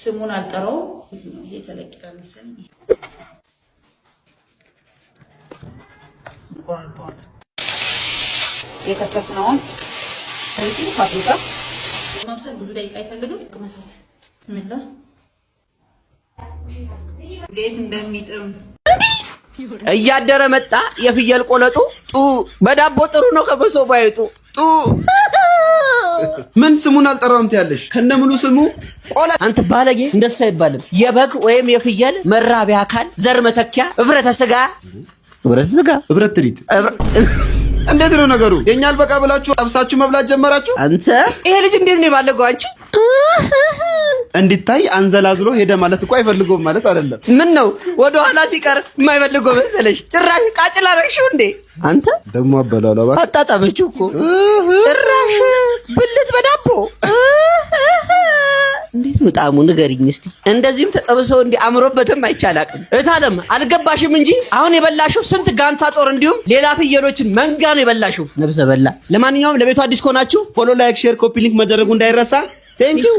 ስሙን አልጠራው ይሄ ተለቅቃል መሰለኝ ቆርጦል የከተፍነውን እዚህ ፋብሪካ ማብሰል ብዙ ደቂቃ አይፈልግም ከመሳት ምንላ እንዴት እንደሚጥም እያደረ መጣ የፍየል ቆለጡ ጡ በዳቦ ጥሩ ነው ከበሶ ባይጡ ጡ ምን ስሙን አልጠራውም ትያለሽ ከነሙሉ ስሙ ቆለጥ አንተ ባለጌ እንደሱ አይባልም የበግ ወይም የፍየል መራቢያ አካል ዘር መተኪያ እብረተ ስጋ እብረት ትሪት እንዴት ነው ነገሩ የኛል በቃ ብላችሁ አብሳችሁ መብላት ጀመራችሁ አንተ ይሄ ልጅ እንዴት ነው ባለገው አንቺ እንዲታይ አንዘላዝሎ ሄደ ማለት እኮ አይፈልገውም ማለት አይደለም ምን ነው ወደ ኋላ ሲቀር የማይፈልገው መሰለሽ ጭራሽ ቃጭላ ረግሽው እንዴ አንተ ደሞ አበላለው ባክ አጣጣመችው እኮ ጭራሽ ብልት በዳቦ እንዴት ነው ጣሙ ንገሪኝ እስቲ እንደዚህም ተጠብሰው እንዲ አምሮበትም አይቻላቅም እታለም አልገባሽም እንጂ አሁን የበላሽው ስንት ጋንታ ጦር እንዲሁም ሌላ ፍየሎችን መንጋ ነው የበላሽው ነብሰ በላ ለማንኛውም ለቤቱ አዲስ ከሆናችሁ ፎሎ ላይክ ሼር ኮፒ ሊንክ መደረጉ እንዳይረሳ ቴንክ ዩ